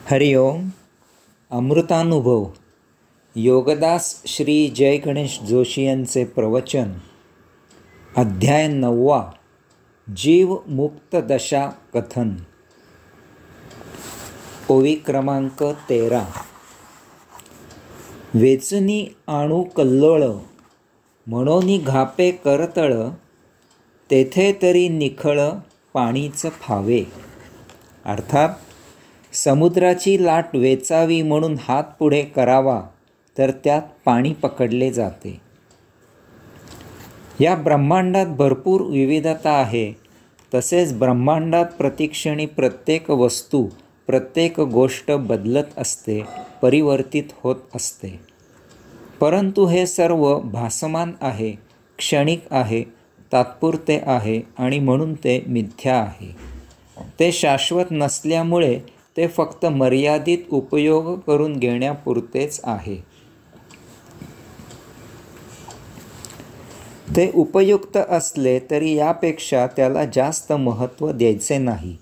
हरि ओम. अमृतानुभव योगदास श्री जय गणेश जोशी यांचे प्रवचन. अध्याय 9. जीव मुक्त दशा कथन. ओवी क्रमांक 13. वेचनी आणू कल्लोळ, म्हणोनी घापे करतळ, तेथे तरी निखळ पाणीच फावे. अर्थात समुद्राची लाट वेचावी म्हणून हात पुढे करावा तर त्यात पाणी पकडले जाते. या ब्रह्मांडात भरपूर विविधता आहे. तसेच ब्रह्मांडात प्रतिक्षणी प्रत्येक वस्तू, प्रत्येक गोष्ट बदलत असते, परिवर्तित होत असते. परंतु हे सर्व भासमान आहे, क्षणिक आहे, तात्पुरते आहे आणि म्हणून ते मिथ्या आहे. ते शाश्वत नसल्यामुळे ते फक्त मर्यादित उपयोग करून घेण्यापुरतेच आहे. ते उपयुक्त असले तरी यापेक्षा त्याला जास्त महत्त्व द्यायचे नाही,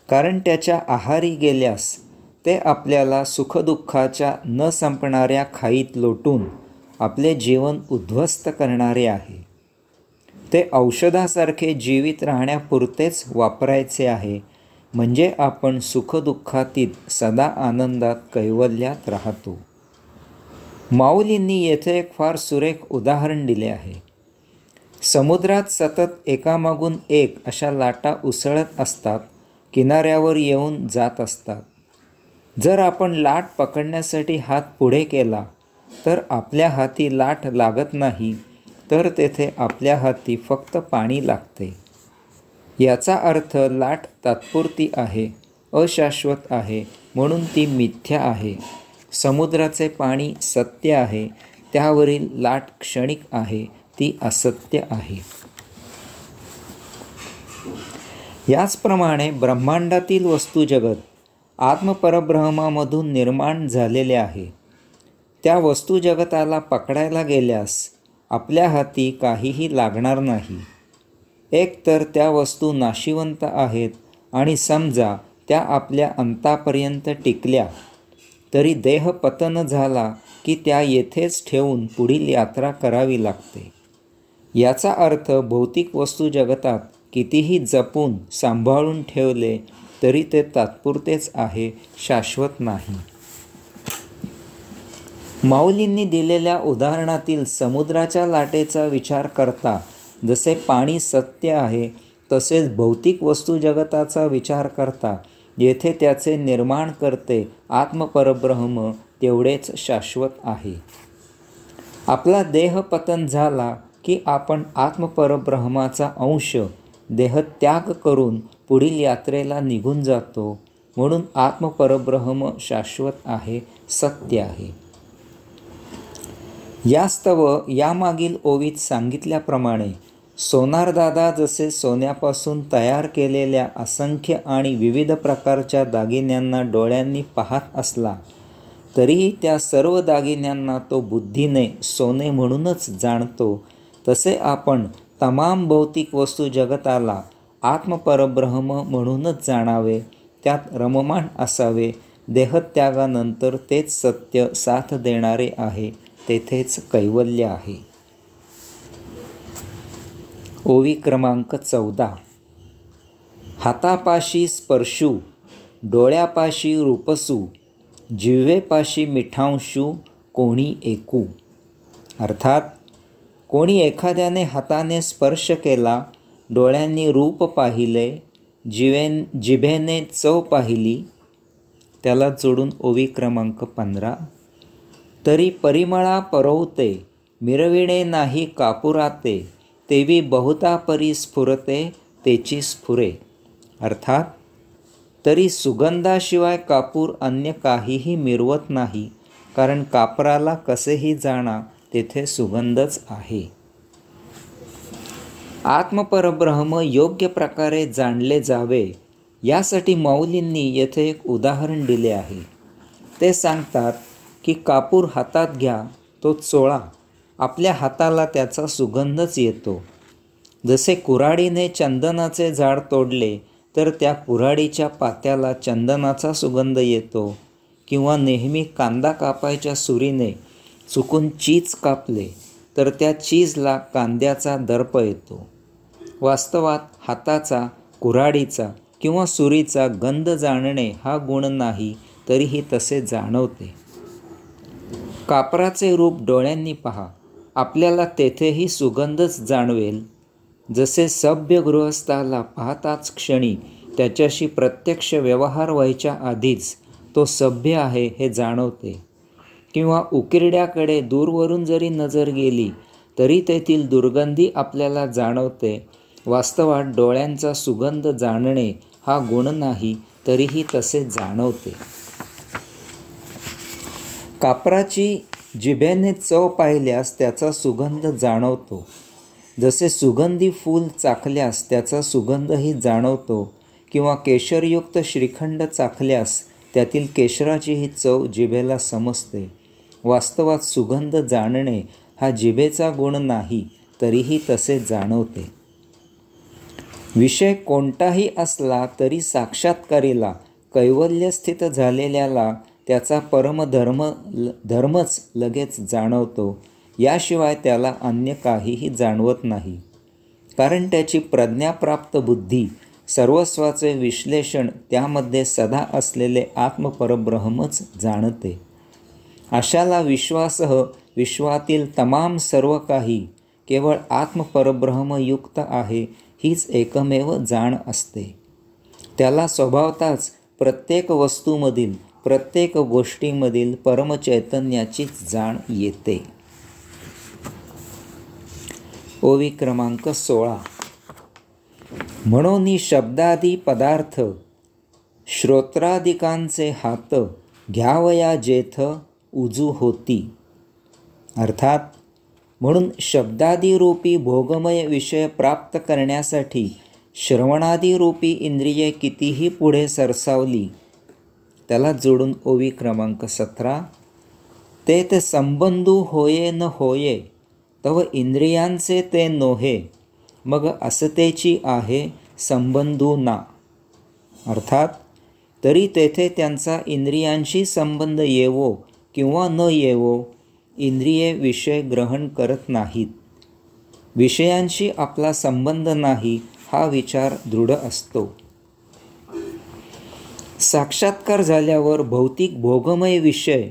कारण त्याच्या आहारी गेल्यास ते आपल्याला सुखदुःखाच्या न संपणाऱ्या खाईत लोटून आपले जीवन उद्ध्वस्त करणारे आहे. ते औषधासारखे जीवित राहण्यापुरतेच वापरायचे आहे, म्हणजे आपण सुखदुःखातील सदा आनंदात कैवल्यात राहतो. माऊलींनी येथे एक फार सुरेख उदाहरण दिले आहे. समुद्रात सतत एकामागून एक अशा लाटा उसळत असतात, किनाऱ्यावर येऊन जात असतात. जर आपण लाट पकडण्यासाठी हात पुढे केला तर आपल्या हाती लाट लागत नाही, तर तेथे आपल्या हाती फक्त पाणी लागते. याचा अर्थ लाट तात्पुरती आहे, अशाश्वत आहे, म्हणून ती मिथ्या आहे. समुद्राचे पाणी सत्य आहे, त्यावरील लाट क्षणिक आहे, ती असत्य आहे. याचप्रमाणे ब्रह्मांडातील वस्तुजगत आत्मपरब्रह्मामधून निर्माण झालेले आहे. त्या वस्तुजगताला पकडायला गेल्यास आपल्या हाती काहीही लागणार नाही. एक तर त्या वस्तू नाशिवंत आहेत आणि समजा त्या आपल्या अंतापर्यंत टिकल्या तरी देह पतन झाला की त्या येथेच ठेवून पुढील यात्रा करावी लागते. याचा अर्थ भौतिक वस्तू जगतात कितीही जपून सांभाळून ठेवले तरी ते तात्पुरतेच आहे, शाश्वत नाही. माऊलींनी दिलेल्या उदाहरणातील समुद्राच्या लाटेचा विचार करता जसे पाणी सत्य आहे, तसेच भौतिक वस्तू जगताचा विचार करता येथे त्याचे निर्माण करते आत्मपरब्रह्म तेवढेच शाश्वत आहे. आपला देह पतन झाला की आपण आत्मपरब्रह्माचा अंश देहत्याग करून पुढील यात्रेला निघून जातो. म्हणून आत्मपरब्रह्म शाश्वत आहे, सत्य आहे. यास्तव यामागील ओवीत सांगितल्याप्रमाणे सोनारदादा जसे सोन्यापासून तयार केलेल्या असंख्य आणि विविध प्रकारच्या दागिन्यांना डोळ्यांनी पाहत असला तरीही त्या सर्व दागिन्यांना तो बुद्धीने सोने म्हणूनच जाणतो, तसे आपण तमाम भौतिक वस्तू जगताला आत्मपरब्रह्म म्हणूनच जाणावे, त्यात रममाण असावे. देहत्यागानंतर तेच सत्य साथ देणारे आहे, तेथेच कैवल्य आहे. ओवी क्रमांक 14. हातापाशी स्पर्शू, डोळ्यापाशी रूपसू, जिव्हेपाशी मिठांशू, कोणी ऐकू. अर्थात कोणी एखाद्याने हाताने स्पर्श केला, डोळ्यांनी रूप पाहिले, जिभेने चव पाहिली, त्याला जोडून ओवी क्रमांक 15. तरी परिमळा परवते, मिरविणे नाही कापुराते, तेवी बहुता परी स्फुरते, तेची स्फुरे. अर्थात तरी सुगंधाशिवाय कापूर अन्य काहीही मिरवत नाही, कारण कापराला कसेही जाणा तेथे सुगंधच आहे. आत्मपरब्रह्म योग्य प्रकारे जाणले जावे यासाठी माऊलींनी येथे एक उदाहरण दिले आहे. ते सांगतात की कापूर हातात घ्या, तो चोळा, आपल्या हाताला त्याचा सुगंधच येतो. जसे कुऱ्हाडीने चंदनाचे झाड तोडले तर त्या कुऱ्हाडीच्या पात्याला चंदनाचा सुगंध येतो, किंवा नेहमी कांदा कापायच्या सुरीने चुकून चीज कापले तर त्या चीजला कांद्याचा दर्प येतो. वास्तवात हाताचा, कुऱ्हाडीचा किंवा सुरीचा गंध जाणणे हा गुण नाही, तरीही तसे जाणवते. कापराचे रूप डोळ्यांनी पहा, आपल्याला तेथेही सुगंधच जाणवेल. जसे सभ्य गृहस्थाला पाहताच क्षणी त्याच्याशी प्रत्यक्ष व्यवहार व्हायच्या आधीच तो सभ्य आहे हे जाणवते, किंवा उकिरड्याकडे दूरवरून जरी नजर गेली तरी तेथील दुर्गंधी आपल्याला जाणवते. वास्तवात डोळ्यांचा सुगंध जाणणे हा गुण नाही, तरीही तसे जाणवते. कापराची जिभेने चव पाहिल्यास त्याचा सुगंध जाणवतो. जसे सुगंधी फूल चाखल्यास त्याचा सुगंधही जाणवतो, किंवा केशरयुक्त श्रीखंड चाखल्यास त्यातील केशराचीही चव जिभेला समजते. वास्तवात सुगंध जाणणे हा जिभेचा गुण नाही, तरीही तसे जाणवते. विषय कोणताही असला तरी साक्षात्कारीला, कैवल्यस्थित झालेल्याला त्याचा धर्मच लगेच जाणवतो. याशिवाय त्याला अन्य काहीही जाणवत नाही, कारण त्याची प्रज्ञाप्राप्त बुद्धी सर्वस्वाचे विश्लेषण त्यामध्ये सदा असलेले आत्मपरब्रह्मच जाणते. अशाला विश्वासह विश्वातील तमाम सर्व काही केवळ आत्मपरब्रह्मयुक्त आहे हीच एकमेव जाण असते. त्याला स्वभावताच प्रत्येक वस्तूमधील, प्रत्येक गोष्टीमधील परमचैतन्याचीच जाण येते. ओवी क्रमांक 16. म्हणून शब्दादी पदार्थ श्रोत्रादिकांचे हात घ्यावया जेथ उजू होती. अर्थात, म्हणून शब्दादिरूपी भोगमय विषय प्राप्त करण्यासाठी श्रवणादिरूपी इंद्रिये कितीही पुढे सरसावली, त्याला जोडून ओवी क्रमांक 17. ते संबंधू होये न होये तव इंद्रियांचे ते नोहे, मग असतेची आहे संबंधू ना. अर्थात, तरी तेथे त्यांचा इंद्रियांशी संबंध येवो किंवा न येवो, इंद्रिये विषय ग्रहण करत नाहीत. विषयांशी आपला संबंध नाही हा विचार दृढ असतो. साक्षात्कार झाल्यावर भौतिक भोगमय विषय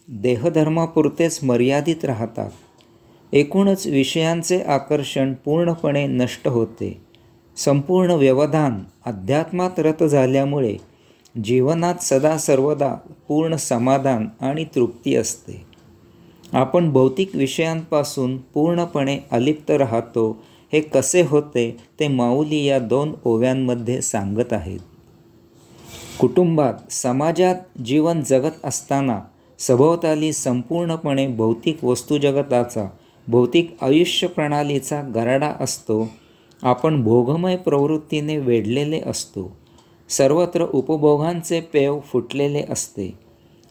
देहधर्मापुरतेच मर्यादित राहतात. एकूणच विषयांचे आकर्षण पूर्णपणे नष्ट होते. संपूर्ण व्यवधान अध्यात्मात रत झाल्यामुळे जीवनात सदा सर्वदा पूर्ण समाधान आणि तृप्ती असते. आपण भौतिक विषयांपासून पूर्णपणे अलिप्त राहतो. हे कसे होते ते माऊली या 2 ओव्यांमध्ये सांगत आहेत. कुटुंबात, समाजात जीवन जगत असताना सभोवताली संपूर्णपणे भौतिक वस्तुजगताचा, भौतिक आयुष्य प्रणालीचा गराडा असतो. आपण भोगमय प्रवृत्तीने वेढलेले असतो. सर्वत्र उपभोगांचे पेव फुटलेले असते.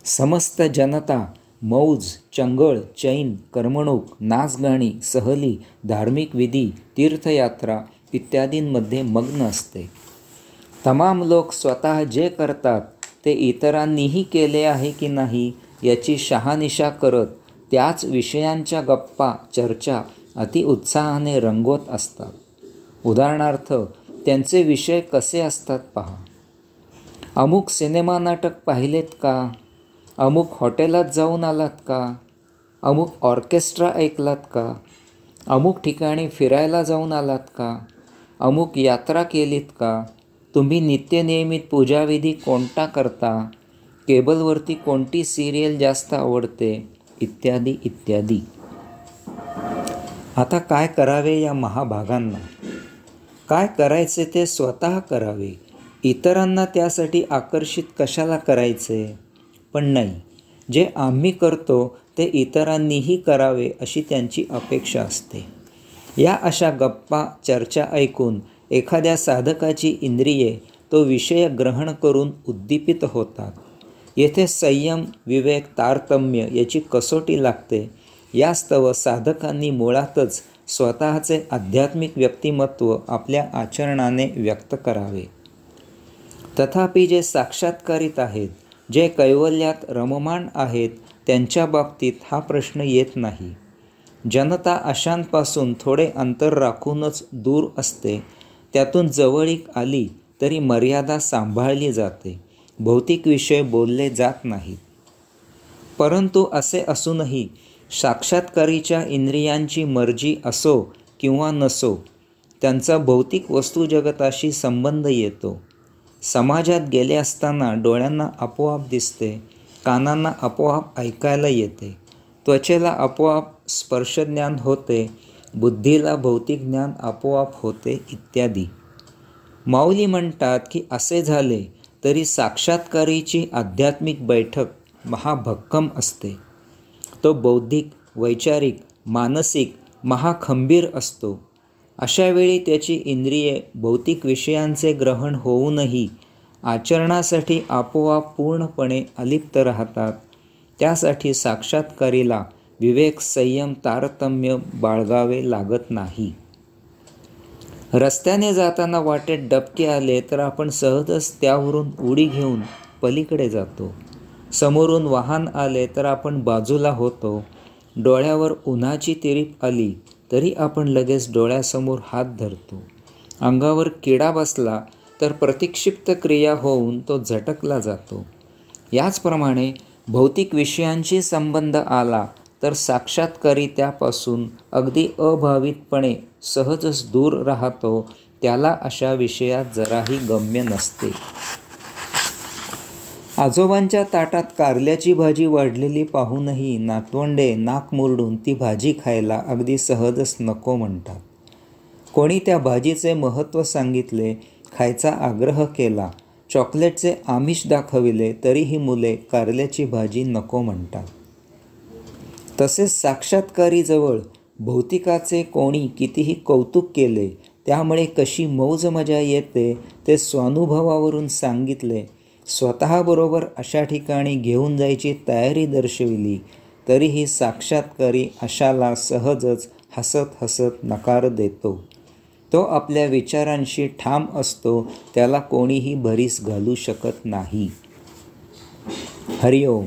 समस्त जनता मौज, चंगळ, चैन, करमणूक, नाचगाणी, सहली, धार्मिक विधी, तीर्थयात्रा इत्यादींमध्ये मग्न असते. तमाम लोक स्वतः जे करतात ते इतरांनीही केले आहे की नाही याची शहानिशा करत त्याच विषयांच्या गप्पा, चर्चा अतिउत्साहाने रंगवत असतात. उदाहरणार्थ, त्यांचे विषय कसे असतात पहा. अमुक सिनेमा नाटक पाहिलेत का? अमुक हॉटेलात जाऊन आलात का? अमुक ऑर्केस्ट्रा ऐकलात का? अमुक ठिकाणी फिरायला जाऊन आलात का? अमुक यात्रा केलीत का? तुम्ही नित्यनियमित पूजाविधी कोणता करता? केबलवरती कोणती सिरियल जास्त आवडते? इत्यादी इत्यादी. आता काय करावे या महाभागांना? काय करायचे ते स्वतः करावे. इतरांना त्यासाठी आकर्षित कशाला करायचे? पण नाही, जे आम्ही करतो ते इतरांनीही करावे अशी त्यांची अपेक्षा असते. या अशा गप्पा, चर्चा ऐकून एखाद्या साधकाची इंद्रिये तो विषय ग्रहण करून उद्दीपित होतात. येथे संयम, विवेक, तारतम्य याची कसोटी लागते. यास्तव साधकांनी मुळातच स्वतःचे आध्यात्मिक व्यक्तिमत्व आपल्या आचरणाने व्यक्त करावे. तथापि जे साक्षात्कारित आहेत, जे कैवल्यात रममाण आहेत, त्यांच्या बाबतीत हा प्रश्न येत नाही. जनता अशांपासून थोडे अंतर राखूनच दूर असते. त्यातून जवळीक आली तरी मर्यादा सांभाळली जाते. भौतिक विषय बोलले जात नाहीत. परंतु असे असूनही साक्षात्कारीच्या इंद्रियांची मर्जी असो किंवा नसो, त्यांचा भौतिक वस्तुजगताशी संबंध येतो. समाजात गेले असताना डोळ्यांना आपोआप दिसते, कानांना आपोआप ऐकायला येते, त्वचेला आपोआप स्पर्शज्ञान होते, बुद्धीला भौतिक ज्ञान आपोआप होते इत्यादी. माऊली म्हणतात की असे झाले तरी साक्षात्कारीची आध्यात्मिक बैठक महाभक्कम असते. तो बौद्धिक, वैचारिक, मानसिक महाखंबीर असतो. अशावेळी त्याची इंद्रिये भौतिक विषयांचे ग्रहण होऊनही आचरणासाठी आपोआप पूर्णपणे अलिप्त राहतात. त्यासाठी साक्षात्कारीला विवेक, संयम, तारतम्य बाळगावे लागत नाही. रस्त्याने जाताना वाटेत डबके आले तर आपण सहजच त्यावरून उडी घेऊन पलीकडे जातो. समोरून वाहन आले तर आपण बाजूला होतो. डोळ्यावर उन्हाची तिरीप आली तरी आपण लगेच डोळ्यासमोर हात धरतो. अंगावर किडा बसला तर प्रतिक्षिप्त क्रिया होऊन तो झटकला जातो. याचप्रमाणे भौतिक विषयांशी संबंध आला तर साक्षात्कारी त्यापासून अगदी अभावितपणे सहजच दूर राहतो. त्याला अशा विषयात जराही गम्य नसते. आजोबांच्या ताटात कारल्याची भाजी वाढलेली पाहूनही नातवंडे नाक मुरडून ती भाजी खायला अगदी सहजच नको म्हणतात. कोणी त्या भाजीचे महत्त्व सांगितले, खायचा आग्रह केला, चॉकलेटचे आमिष दाखविले तरीही मुले कारल्याची भाजी नको म्हणतात. तसेच साक्षात्कारीजवळ भौतिकाचे कोणी कितीही कौतुक केले, त्यामुळे कशी मौज मजा येते ते स्वानुभवावरून सांगितले, स्वतःबरोबर अशा ठिकाणी घेऊन जायची तयारी दर्शविली तरीही साक्षात्कारी अशाला सहजच हसत हसत नकार देतो. तो आपल्या विचारांशी ठाम असतो. त्याला कोणीही भरीस घालू शकत नाही. हरिओम.